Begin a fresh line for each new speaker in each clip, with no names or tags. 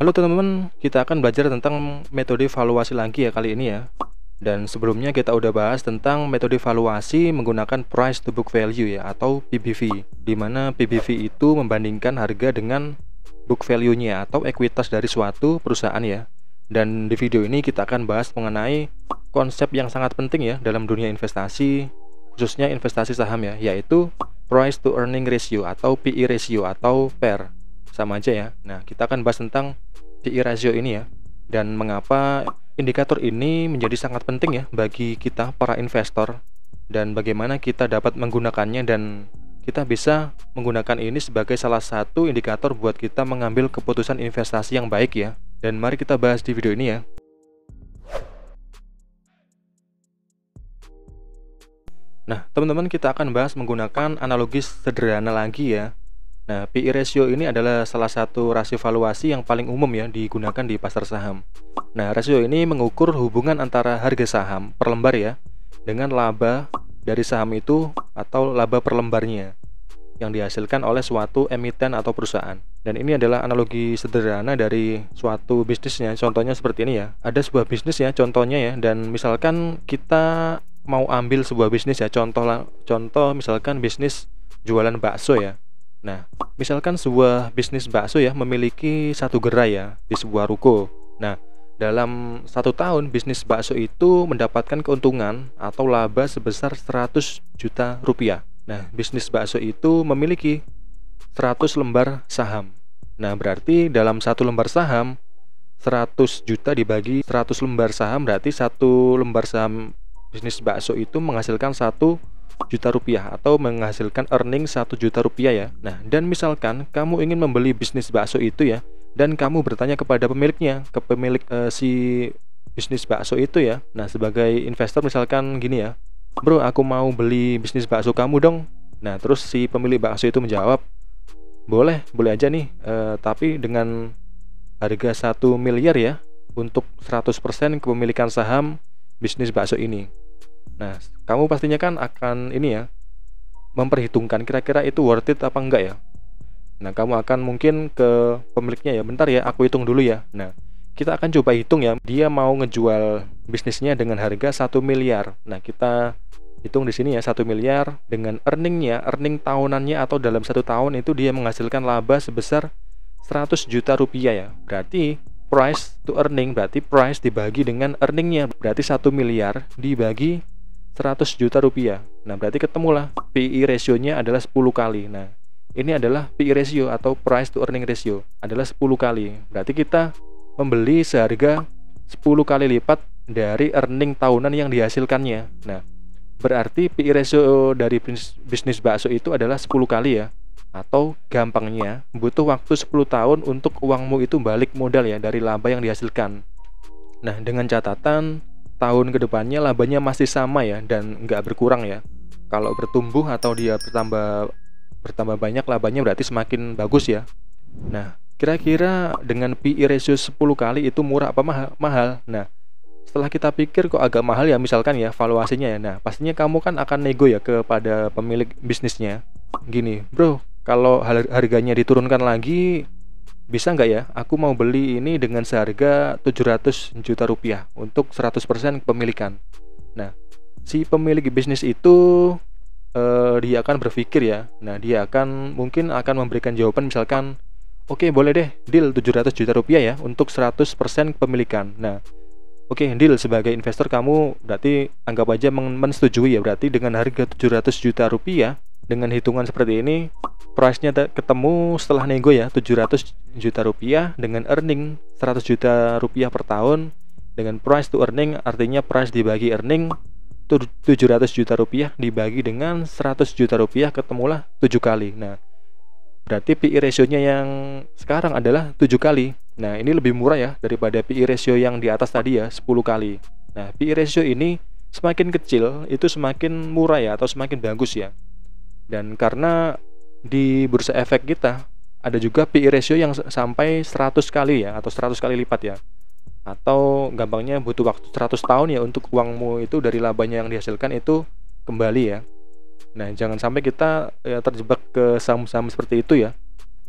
Halo teman-teman, kita akan belajar tentang metode valuasi lagi ya kali ini ya. Dan sebelumnya kita udah bahas tentang metode valuasi menggunakan price to book value ya atau PBV, di mana PBV itu membandingkan harga dengan book value-nya atau ekuitas dari suatu perusahaan ya. Dan di video ini kita akan bahas mengenai konsep yang sangat penting ya dalam dunia investasi, khususnya investasi saham ya, yaitu price to earning ratio atau PE ratio atau PER. Sama aja ya. Nah, kita akan bahas tentang PE ratio ini ya, dan mengapa indikator ini menjadi sangat penting ya bagi kita para investor, dan bagaimana kita dapat menggunakannya, dan kita bisa menggunakan ini sebagai salah satu indikator buat kita mengambil keputusan investasi yang baik ya. Dan mari kita bahas di video ini ya. Nah, teman-teman, kita akan bahas menggunakan analogi sederhana lagi ya. Nah, PE ratio ini adalah salah satu rasio valuasi yang paling umum ya digunakan di pasar saham. Nah, rasio ini mengukur hubungan antara harga saham per lembar ya dengan laba dari saham itu atau laba per lembarnya yang dihasilkan oleh suatu emiten atau perusahaan. Dan ini adalah analogi sederhana dari suatu bisnisnya. Contohnya seperti ini ya. Ada sebuah bisnis ya, contohnya ya. Dan misalkan kita mau ambil sebuah bisnis ya, contoh misalkan bisnis jualan bakso ya. Nah, misalkan sebuah bisnis bakso ya memiliki satu gerai ya di sebuah ruko. Nah, dalam 1 tahun bisnis bakso itu mendapatkan keuntungan atau laba sebesar 100 juta rupiah. Nah, bisnis bakso itu memiliki 100 lembar saham. Nah, berarti dalam satu lembar saham 100 juta dibagi 100 lembar saham, berarti satu lembar saham bisnis bakso itu menghasilkan 1 juta rupiah atau menghasilkan earning 1 juta rupiah ya. Nah, dan misalkan kamu ingin membeli bisnis bakso itu ya, dan kamu bertanya kepada pemiliknya, ke pemilik si bisnis bakso itu ya. Nah, sebagai investor misalkan gini ya, bro, aku mau beli bisnis bakso kamu dong. Nah, terus si pemilik bakso itu menjawab, boleh aja nih, tapi dengan harga 1 miliar ya untuk 100% kepemilikan saham bisnis bakso ini. Nah, kamu pastinya kan akan ini ya, memperhitungkan kira-kira itu worth it apa enggak ya. Nah, kamu akan mungkin ke pemiliknya ya, bentar ya, aku hitung dulu ya. Nah, kita akan coba hitung ya, dia mau ngejual bisnisnya dengan harga 1 miliar. Nah, kita hitung di sini ya, 1 miliar dengan earning tahunannya atau dalam 1 tahun itu dia menghasilkan laba sebesar 100 juta rupiah ya. Berarti price to earning, berarti price dibagi dengan earningnya, berarti 1 miliar dibagi 100 juta rupiah. Nah, berarti ketemulah PE ratio-nya adalah 10 kali. Nah, ini adalah PE ratio atau price to earning ratio adalah 10 kali. Berarti kita membeli seharga 10 kali lipat dari earning tahunan yang dihasilkannya. Nah, berarti PE ratio dari bisnis bakso itu adalah 10 kali ya. Atau gampangnya butuh waktu 10 tahun untuk uangmu itu balik modal ya dari laba yang dihasilkan. Nah, dengan catatan tahun kedepannya labanya masih sama ya dan nggak berkurang ya. Kalau bertumbuh atau dia bertambah banyak labanya berarti semakin bagus ya. Nah, kira-kira dengan PE ratio 10 kali itu murah apa mahal? Nah, setelah kita pikir kok agak mahal ya misalkan ya valuasinya ya. Nah, pastinya kamu kan akan nego ya kepada pemilik bisnisnya. Gini, bro, kalau harganya diturunkan lagi, bisa nggak ya? Aku mau beli ini dengan seharga 700 juta rupiah untuk 100% kepemilikan. Nah, si pemilik bisnis itu dia akan berpikir ya. Nah, dia mungkin akan memberikan jawaban misalkan, oke, boleh deh, deal 700 juta rupiah ya untuk 100% kepemilikan. Nah, oke, deal, sebagai investor kamu berarti anggap aja mensetujui ya. Berarti dengan harga 700 juta rupiah, dengan hitungan seperti ini, price-nya ketemu setelah nego ya, 700 juta rupiah dengan earning 100 juta rupiah per tahun. Dengan price to earning artinya price dibagi earning 700 juta rupiah dibagi dengan 100 juta rupiah, ketemulah 7 kali. Nah, berarti PE ratio-nya yang sekarang adalah 7 kali. Nah, ini lebih murah ya daripada PE ratio yang di atas tadi ya, 10 kali. Nah, PE ratio ini semakin kecil itu semakin murah ya atau semakin bagus ya. Dan karena di bursa efek kita ada juga PE ratio yang sampai 100 kali ya atau 100 kali lipat ya. Atau gampangnya butuh waktu 100 tahun ya untuk uangmu itu dari labanya yang dihasilkan itu kembali ya. Nah, jangan sampai kita terjebak ke saham-saham seperti itu ya.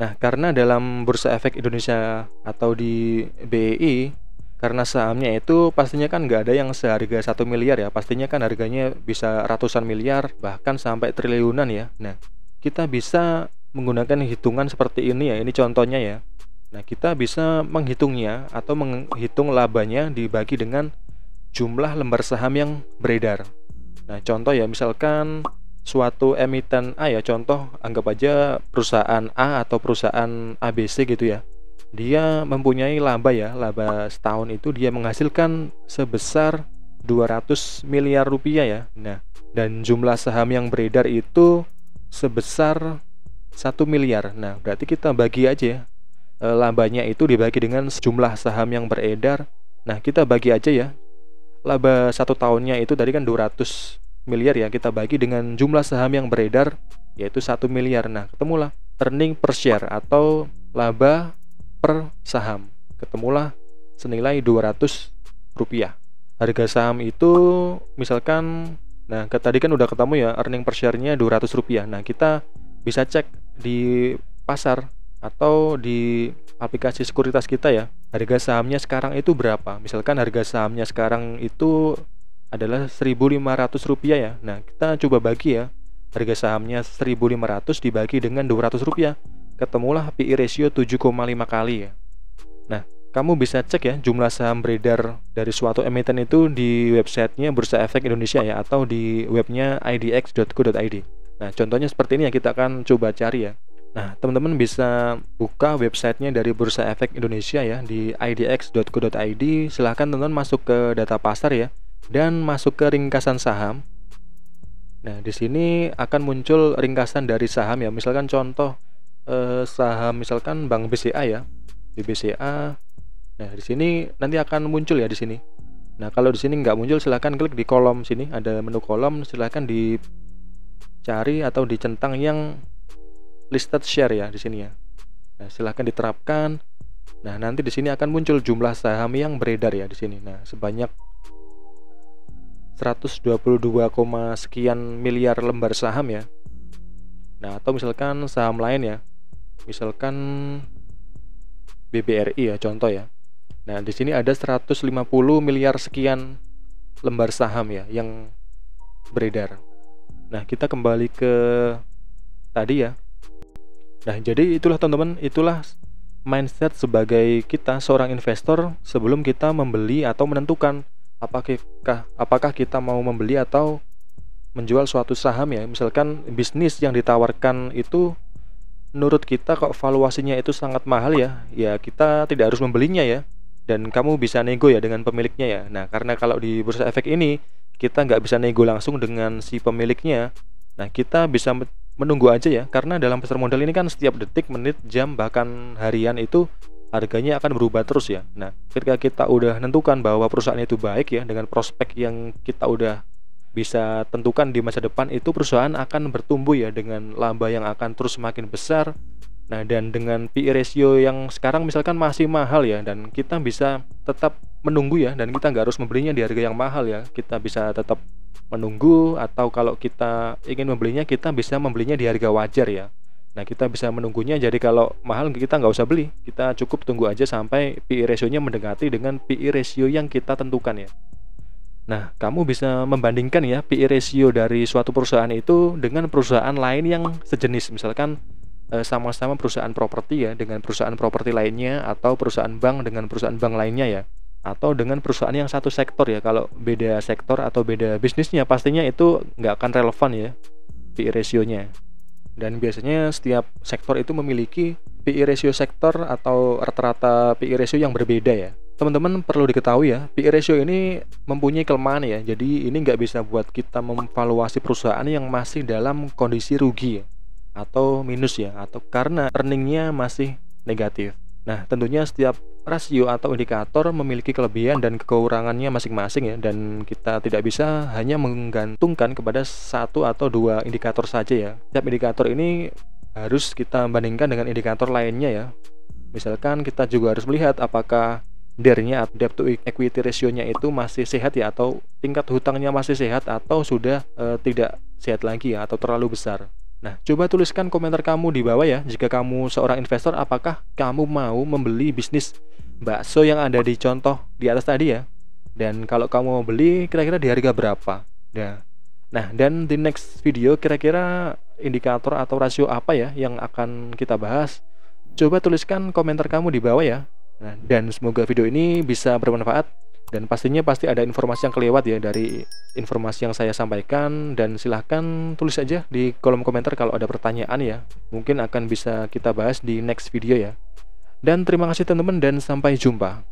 Nah, karena dalam Bursa Efek Indonesia atau di BEI, karena sahamnya itu pastinya kan nggak ada yang seharga 1 miliar ya, pastinya kan harganya bisa ratusan miliar, bahkan sampai triliunan ya. Nah, kita bisa menggunakan hitungan seperti ini ya, ini contohnya ya. Nah, kita bisa menghitungnya atau menghitung labanya dibagi dengan jumlah lembar saham yang beredar. Nah, contoh ya, misalkan suatu emiten A ya, contoh anggap aja perusahaan A atau perusahaan ABC gitu ya. Dia mempunyai laba ya, laba setahun itu dia menghasilkan sebesar 200 miliar rupiah ya. Nah, dan jumlah saham yang beredar itu sebesar 1 miliar. Nah, berarti kita bagi aja ya, labanya itu dibagi dengan jumlah saham yang beredar. Nah, kita bagi aja ya, laba 1 tahunnya itu tadi kan 200 miliar ya, kita bagi dengan jumlah saham yang beredar yaitu 1 miliar. Nah, ketemulah earning per share atau laba per saham, ketemulah senilai 200 rupiah. Harga saham itu misalkan, nah tadi kan udah ketemu ya, earning per share-nya 200 rupiah. Nah, kita bisa cek di pasar atau di aplikasi sekuritas kita ya, harga sahamnya sekarang itu berapa. Misalkan harga sahamnya sekarang itu adalah 1.500 rupiah ya. Nah, kita coba bagi ya, harga sahamnya 1.500 dibagi dengan 200 rupiah, ketemulah PI ratio 7,5 kali ya. Nah, kamu bisa cek ya jumlah saham beredar dari suatu emiten itu di websitenya Bursa Efek Indonesia ya, atau di webnya idx.co.id. Nah, contohnya seperti ini ya, kita akan coba cari ya. Nah, teman-teman bisa buka websitenya dari Bursa Efek Indonesia ya, di idx.co.id. Silahkan teman-teman masuk ke data pasar ya, dan masuk ke ringkasan saham. Nah, di sini akan muncul ringkasan dari saham ya. Misalkan contoh saham misalkan Bank BCA ya, BBCA. Nah, di sini nanti akan muncul ya di sini. Nah, kalau di sini nggak muncul, silahkan klik di kolom sini, ada menu kolom, silahkan dicari atau dicentang yang listed share ya di sini ya. Nah, silahkan diterapkan. Nah, nanti di sini akan muncul jumlah saham yang beredar ya di sini. Nah, sebanyak 122, sekian miliar lembar saham ya. Nah, atau misalkan saham lain ya, misalkan BBRI ya, contoh ya. Nah, di sini ada 150 miliar sekian lembar saham ya yang beredar. Nah, kita kembali ke tadi ya. Nah, jadi itulah teman-teman, itulah mindset sebagai kita seorang investor sebelum kita membeli atau menentukan apakah kita mau membeli atau menjual suatu saham ya. Misalkan bisnis yang ditawarkan itu menurut kita kok valuasinya itu sangat mahal ya, ya kita tidak harus membelinya ya, dan kamu bisa nego ya dengan pemiliknya ya. Nah, karena kalau di Bursa Efek ini kita nggak bisa nego langsung dengan si pemiliknya. Nah, kita bisa menunggu aja ya, karena dalam pasar modal ini kan setiap detik, menit, jam, bahkan harian itu harganya akan berubah terus ya. Nah, ketika kita udah nentukan bahwa perusahaan itu baik ya, dengan prospek yang kita udah bisa tentukan di masa depan, itu perusahaan akan bertumbuh ya dengan laba yang akan terus semakin besar. Nah, dan dengan PI ratio yang sekarang misalkan masih mahal ya, dan kita bisa tetap menunggu ya, dan kita nggak harus membelinya di harga yang mahal ya, kita bisa tetap menunggu, atau kalau kita ingin membelinya, kita bisa membelinya di harga wajar ya. Nah, kita bisa menunggunya, jadi kalau mahal kita nggak usah beli, kita cukup tunggu aja sampai PI ratio-nya mendekati dengan PI ratio yang kita tentukan ya. Nah, kamu bisa membandingkan ya PI ratio dari suatu perusahaan itu dengan perusahaan lain yang sejenis. Misalkan sama-sama perusahaan properti ya dengan perusahaan properti lainnya, atau perusahaan bank dengan perusahaan bank lainnya ya, atau dengan perusahaan yang satu sektor ya. Kalau beda sektor atau beda bisnisnya, pastinya itu nggak akan relevan ya PI ratio-nya. Dan biasanya setiap sektor itu memiliki PI ratio sektor atau rata-rata PI ratio yang berbeda ya. Teman-teman perlu diketahui ya, PI ratio ini mempunyai kelemahan ya. Jadi ini nggak bisa buat kita memvaluasi perusahaan yang masih dalam kondisi rugi ya, atau minus ya, atau karena earningnya masih negatif. Nah, tentunya setiap rasio atau indikator memiliki kelebihan dan kekurangannya masing-masing ya, dan kita tidak bisa hanya menggantungkan kepada satu atau dua indikator saja ya. Setiap indikator ini harus kita bandingkan dengan indikator lainnya ya. Misalkan kita juga harus melihat apakah DER-nya, debt to equity ratio-nya itu masih sehat ya, atau tingkat hutangnya masih sehat, atau sudah tidak sehat lagi ya, atau terlalu besar. Nah, coba tuliskan komentar kamu di bawah ya. Jika kamu seorang investor, apakah kamu mau membeli bisnis bakso yang ada di contoh di atas tadi ya? Dan kalau kamu mau beli, kira-kira di harga berapa? Nah, dan di next video kira-kira indikator atau rasio apa ya yang akan kita bahas? Coba tuliskan komentar kamu di bawah ya. Nah, dan semoga video ini bisa bermanfaat. Dan pastinya pasti ada informasi yang kelewat ya dari informasi yang saya sampaikan. Dan silahkan tulis aja di kolom komentar kalau ada pertanyaan ya. Mungkin akan bisa kita bahas di next video ya. Dan terima kasih teman-teman dan sampai jumpa.